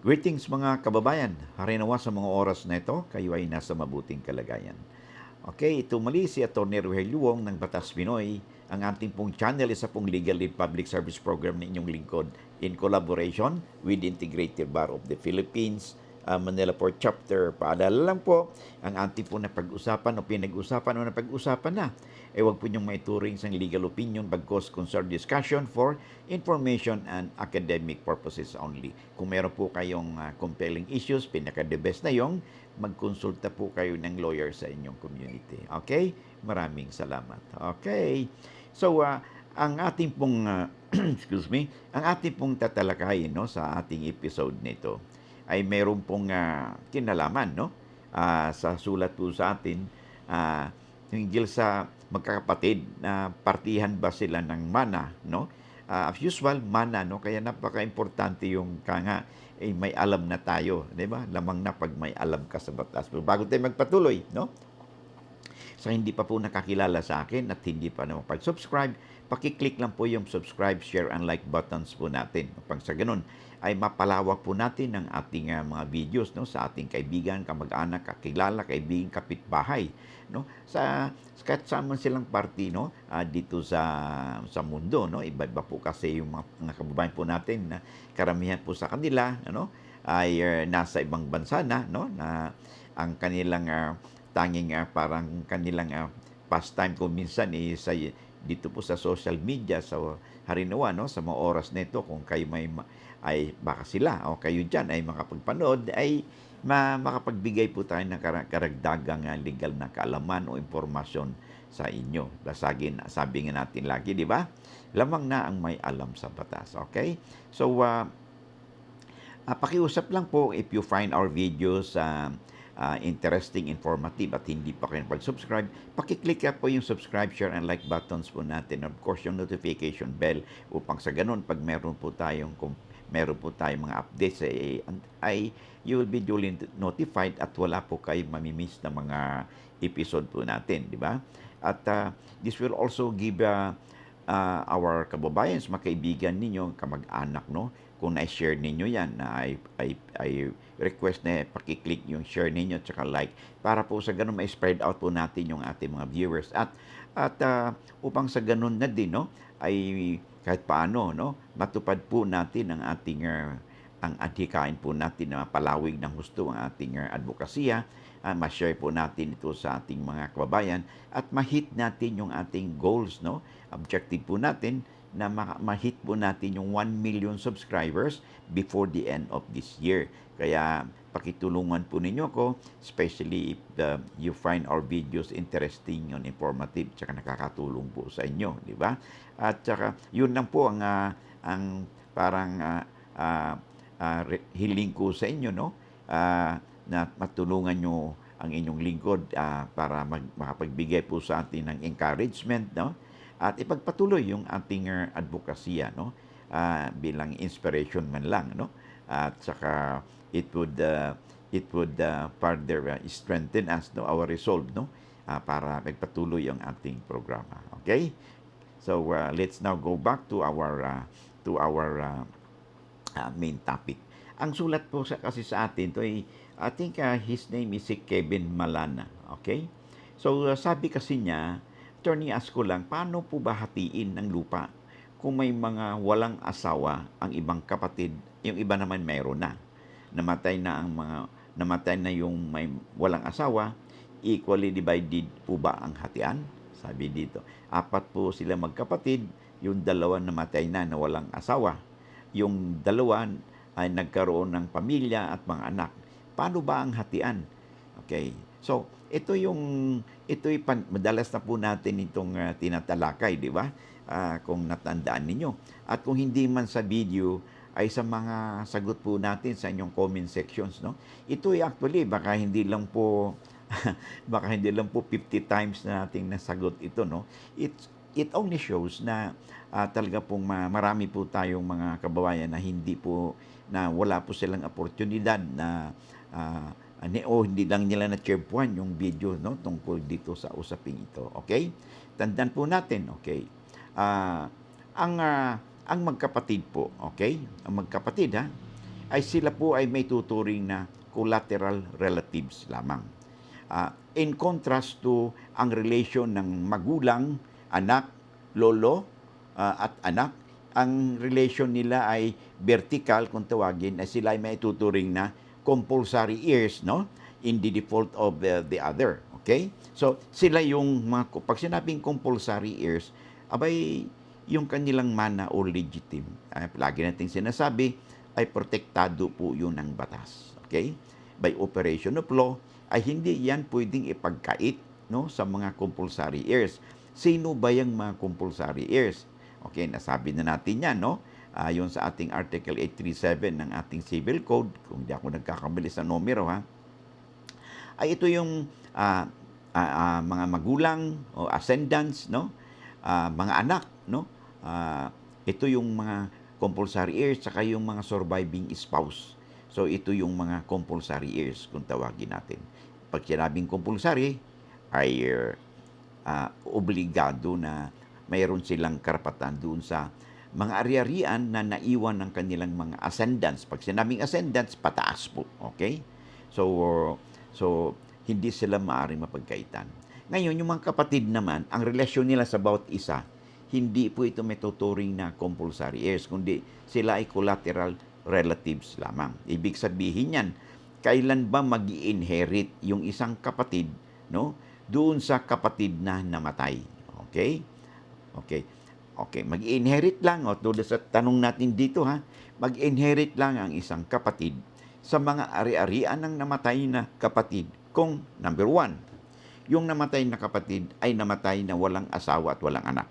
Greetings mga kababayan. Harinawa sa mga oras na ito, kayo ay nasa mabuting kalagayan. Okay, ito muli si Atty. Rogelio Luong ng Batas Pinoy. Ang ating pong channel isa pong Legal Aid Public Service Program na inyong lingkod in collaboration with the Integrated Bar of the Philippines, Manila Port Chapter. Paalala lang po, ang ating po na pag-usapan o pinag-usapan o napag-usapan na, huwag po niyong maituring sa legal opinion bagkos concerned discussion for information and academic purposes only. Kung meron po kayong compelling issues, pinaka-the best na yung magkonsulta po kayo ng lawyer sa inyong community. Okay? Maraming salamat. Okay. So, ang ating pong, excuse me, ang ating pong tatalakayin no, sa ating episode nito ay meron pong kinalaman no, sa sulat po sa atin hinggil sa magkakapatid na partihan ba sila ng mana no. As usual, mana no, kaya napaka-importante yung kanga may alam na tayo, di ba? Lamang na pag may alam ka sa batas. Pero bago tayo magpatuloy, no? Sa hindi pa po nakakilala sa akin at hindi pa naman pag-subscribe, pakiclick lang po yung subscribe, share, and like buttons po natin. Upang sa ganun, ay mapalawak po natin ang ating mga videos no, sa ating kaibigan, kamag-anak, kakilala, kaibigan, kapitbahay. No? Kahit saan silang party no, dito sa mundo. No? Iba-iba po kasi yung mga kababayan po natin na karamihan po sa kanila ano, ay nasa ibang bansa na, no? Na ang kanilang tanging parang kanilang pastime kung minsan sa dito po sa social media sa harinawa no sa mga oras nito kung kayo ay baka sila o kayo diyan ay makapagpanood ay makapagbigay po tayo ng karagdagang legal na kaalaman o impormasyon sa inyo. Basagin, sabi nga natin lagi, di ba? Lamang na ang may alam sa batas. Okay? So, pakiusap lang po if you find our videos interesting, informative at hindi pa kayo pag-subscribe, pakiclick po yung subscribe, share, and like buttons po natin. Of course, yung notification bell upang sa ganun, pag meron po tayong mga updates ay you will be duly notified at wala po kayo mamimiss na mga episode po natin, di ba? At this will also give our kababayan, mga kaibigan ninyo, kamag-anak, no? Kung na-share ninyo yan, I request na pakiclick yung share ninyo at saka like para po sa ganun ma-spread out po natin yung ating mga viewers at upang sa ganun na din no ay kahit paano no matupad po natin ang ating ang adhikain po natin na palawig ng husto ang ating advokasya, ma-share po natin ito sa ating mga kababayan at ma-hit natin yung ating goals, no? Objective po natin na ma-hit po natin yung 1 million subscribers before the end of this year. Kaya pakitulungan po ninyo ko, especially if you find our videos interesting and informative, tsaka nakakatulong po sa inyo, di ba? At tsaka yun lang po ang parang hiling ko sa inyo, no? Na matulungan nyo ang inyong lingkod para makapagbigay po sa atin ng encouragement, no? At ipagpatuloy yung ating advokasya, no? Bilang inspiration man lang, no? At saka it would further strengthen us, no? Our resolve, no? Para magpatuloy ang ating programa. Okay? So let's now go back to our main topic. Ang sulat po kasi sa atin, to ay, I think his name is si Kevin Malana. Okay? So, sabi kasi niya, attorney, ask ko lang, paano po ba hatiin ng lupa kung may mga walang asawa ang ibang kapatid, yung iba naman mayroon na. Namatay na yung may walang asawa, equally divided po ba ang hatian? Sabi dito, 4 po sila magkapatid, yung 2 namatay na walang asawa. Yung 2 ay nagkaroon ng pamilya at mga anak. Paano ba ang hatian? Okay. So, ito'y madalas na po natin itong tinatalakay, di ba? Kung natandaan ninyo. At kung hindi man sa video, ay sa mga sagot po natin sa inyong comment sections, no? Ito'y actually, baka hindi lang po 50 times na nating nasagot ito, no? It only shows na talaga pong marami po tayong mga kababayan na wala po silang oportunidad na hindi lang nila na-chairpuan yung video no tungkol dito sa usaping ito. Okay? Tandaan po natin, okay? Uh, ang magkapatid po, okay? Ang magkapatid ay sila po ay may tuturing na collateral relatives lamang. In contrast to ang relation ng magulang, anak, lolo, at anak, ang relation nila ay vertical kung tawagin, ay sila ay may tuturing na compulsory heirs, no, in the default of the other. Okay? So, sila yung mga, pag sinabing compulsory heirs, abay, yung kanilang mana o legitim, lagi nating sinasabi, ay protektado po yun ng batas. Okay? By operation of law, ay hindi yan pwedeng ipagkait, no, sa mga compulsory heirs. Sino ba yung mga compulsory heirs? Okay, nasabi na natin yan, no? Yun sa ating Article 837 ng ating Civil Code, kung di ako nagkakamali sa numero, ha? Ay ito yung mga magulang o ascendants, no? Mga anak, no? Ito yung mga compulsory heirs, saka yung mga surviving spouse. So, ito yung mga compulsory heirs, kung tawagin natin. Pag sinabing compulsory, ay obligado na mayroon silang karapatan doon sa mga ari-arian na naiwan ng kanilang mga ascendants. Pag sinabing ascendants, pataas po. Okay? So hindi sila maaaring mapagkaitan. Ngayon, yung mga kapatid naman, ang relasyon nila sa bawat isa, hindi po ito may tuturing na compulsory heirs, kundi sila ay collateral relatives lamang. Ibig sabihin yan, kailan ba mag-i-inherit yung isang kapatid, no, doon sa kapatid na namatay? Okay? Okay. Okay, mag-inherit lang, o tulad sa tanong natin dito, ha, mag-inherit lang ang isang kapatid sa mga ari-arian ng namatay na kapatid kung, number 1, yung namatay na kapatid ay namatay na walang asawa at walang anak.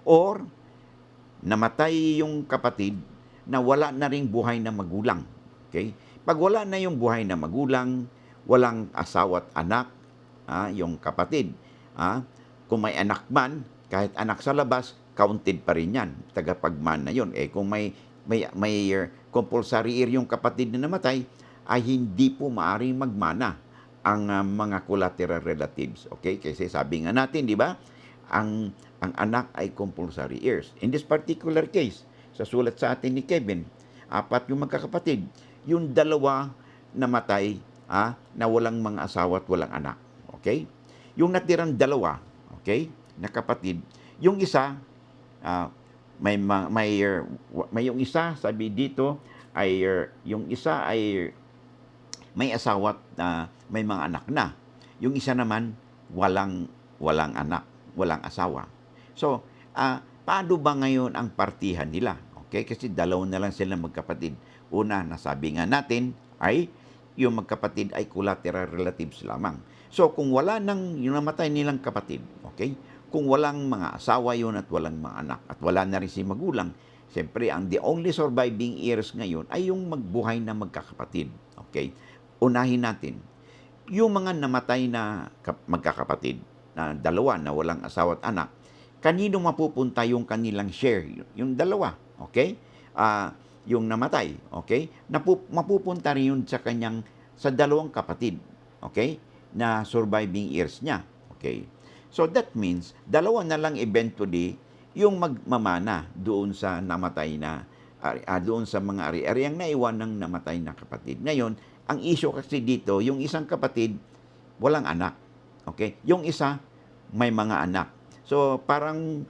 Or, namatay yung kapatid na wala na ring buhay na magulang. Okay? Pag wala na yung buhay na magulang, walang asawa at anak, yung kapatid, kung may anak man, kahit anak sa labas, counted pa rin yan. Tagapagmana yun. Kung may compulsory heir yung kapatid na namatay, ay hindi po maaaring magmana ang mga collateral relatives. Okay? Kasi sabi nga natin, di ba? Ang anak ay compulsory heirs. In this particular case, sa sulat sa atin ni Kevin, 4 yung magkakapatid. Yung 2 namatay, na walang mga asawa at walang anak. Okay? Yung natirang 2, okay, na kapatid, yung isa, may yung isa, sabi dito, ay yung isa ay may asawa at may mga anak na. Yung isa naman, walang anak, walang asawa. So, paano ba ngayon ang partihan nila? Okay, kasi 2 na lang sila magkapatid. Una, nasabi nga natin, ay yung magkapatid ay collateral relatives lamang. So, kung wala nang yung namatay nilang kapatid, okay, kung walang mga asawa yun at walang mga anak at wala na rin si magulang, siyempre, ang the only surviving heirs ngayon ay yung magbuhay na magkakapatid. Okay? Unahin natin, yung mga namatay na magkakapatid, na 2 na walang asawa at anak, kanino mapupunta yung kanilang share? Yung 2, okay? Yung namatay, okay? Mapupunta rin yun sa 2 kapatid, okay? Na surviving heirs niya, okay? So that means, 2 na lang eventually yung magmamana doon sa namatay na, doon sa mga ari-ariang naiwan ng namatay na kapatid. Ngayon, ang issue kasi dito, yung isang kapatid, walang anak. Okay? Yung isa, may mga anak. So, parang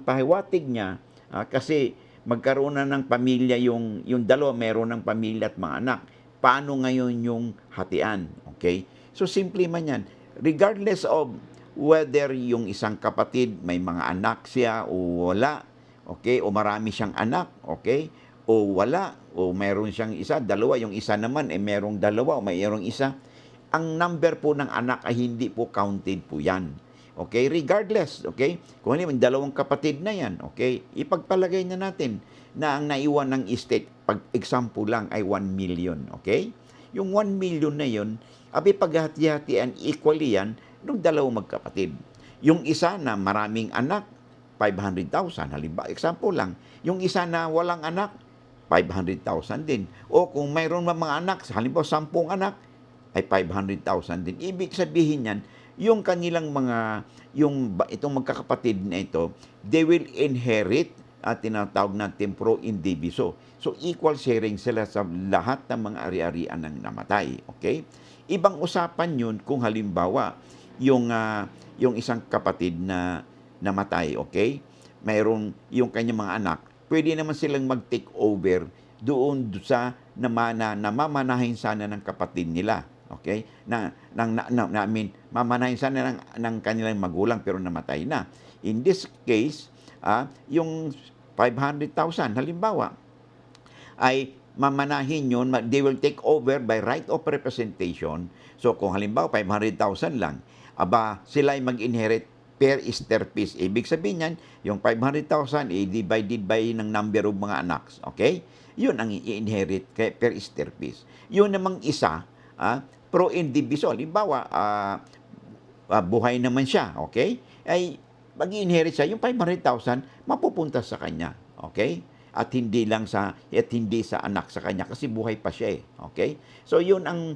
pahiwatig niya, kasi magkaroon na ng pamilya yung 2, meron ng pamilya at mga anak. Paano ngayon yung hatian? Okay? So, simple man yan. Regardless of whether yung isang kapatid may mga anak siya o wala, okay, o marami siyang anak, okay, o wala, o meron siyang isa, 2, yung isa naman merong 2 o mayroong isa, ang number po ng anak ay hindi po counted po yan. Okay, regardless, okay, kung ano yung 2 kapatid na yan, okay, ipagpalagay na natin na ang naiwan ng estate, pag example lang ay 1 million, okay? Yung 1 million na yun, paghati-hatian, equally yan, nung 2 magkapatid. Yung isa na maraming anak, 500,000. Halimbawa, example lang. Yung isa na walang anak, 500,000 din. O kung mayroon mga anak, halimbawa 10 anak, ay 500,000 din. Ibig sabihin yan, yung kanilang itong magkakapatid na ito, they will inherit at tinatawag natin pro indiviso. So equal sharing sila sa lahat ng mga ari-arian ng namatay. Okay? Ibang usapan yun kung halimbawa yung isang kapatid na namatay, okay? Mayroong yung kanyang mga anak, pwede naman silang mag-take over doon sa namamanahin sana ng kapatid nila. Okay? I mean, mamanahin sana ng kanilang magulang pero namatay na. In this case, yung 500,000 halimbawa, ay mamanahin yun, they will take over by right of representation. So kung halimbawa 500,000 lang, sila ay mag-inherit per esterpis. Ibig sabihin yan, yung 500,000 divided by ng number of mga anak. Okay? Yun ang i-inherit per esterpis. Yun namang isa, pro indiviso. Halimbawa, buhay naman siya, okay? Ay mag-inherit siya, yung 500,000 mapupunta sa kanya, okay? At hindi sa anak sa kanya kasi buhay pa siya, okay? So ang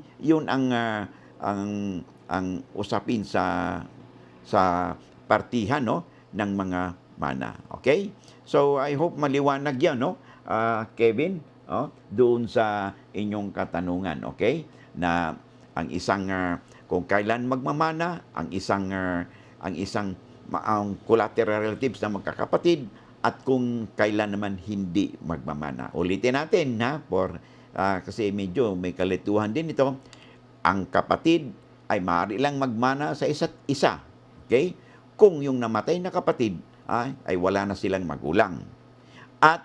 usapin sa partihan, no, ng mga mana, okay? So I hope maliwanag 'yan, no? Kevin, doon sa inyong katanungan, okay? Na ang isang kung kailan magmamana, ang collateral relatives na magkakapatid, at kung kailan naman hindi magmamana. Ulitin natin, kasi medyo may kalituhan din ito. Ang kapatid ay maaari lang magmana sa isa't isa. Okay? Kung yung namatay na kapatid ay wala na silang magulang. At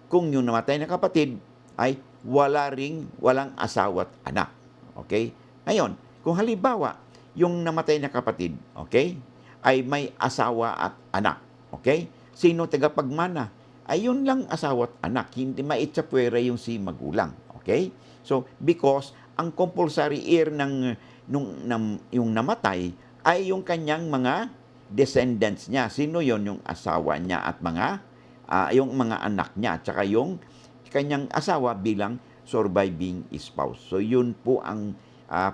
kung yung namatay na kapatid ay walang asawa at anak. Okay? Ngayon, kung halimbawa, yung namatay na kapatid, okay, ay may asawa at anak. Okay? Sino tagapagmana? Ay yun lang asawa at anak. Hindi maitsapwera yung si magulang. Okay? So, because ang compulsory heir yung namatay ay yung kanyang mga descendants niya. Sino yon? Yung asawa niya at yung mga anak niya. At saka yung kanyang asawa bilang surviving spouse. So, yun po ang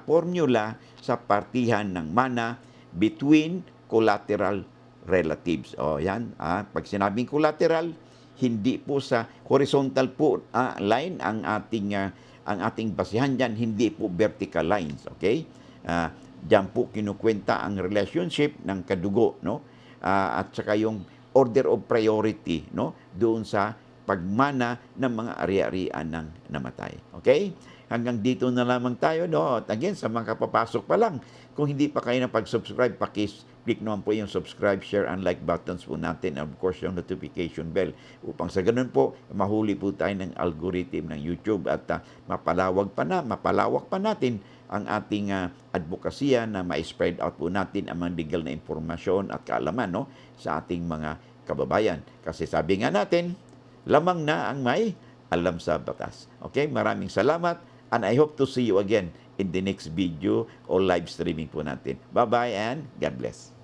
formula sa partihan ng mana between collateral relatives. Yan. Pag sinabing collateral, hindi po sa horizontal po line ang ating basihan diyan, hindi po vertical lines. Okay? Diyan po kinukwenta ang relationship ng kadugo, no? At saka yung order of priority, no? Doon sa pagmana ng mga ari-arian ng namatay. Okay? Hanggang dito na lamang tayo, no? At again, sa mga kapapasok pa lang, kung hindi pa kayo na pag-subscribe, click naman po yung subscribe, share, and like buttons po natin. And of course, yung notification bell. Upang sa ganun po, mahuli po tayo ng algorithm ng YouTube at mapalawak pa natin ang ating advokasya na ma-spread out po natin ang mga legal na impormasyon at kaalaman, no, sa ating mga kababayan. Kasi sabi nga natin, lamang na ang may alam sa batas. Okay, maraming salamat and I hope to see you again in the next video o live streaming po natin. Bye-bye and God bless.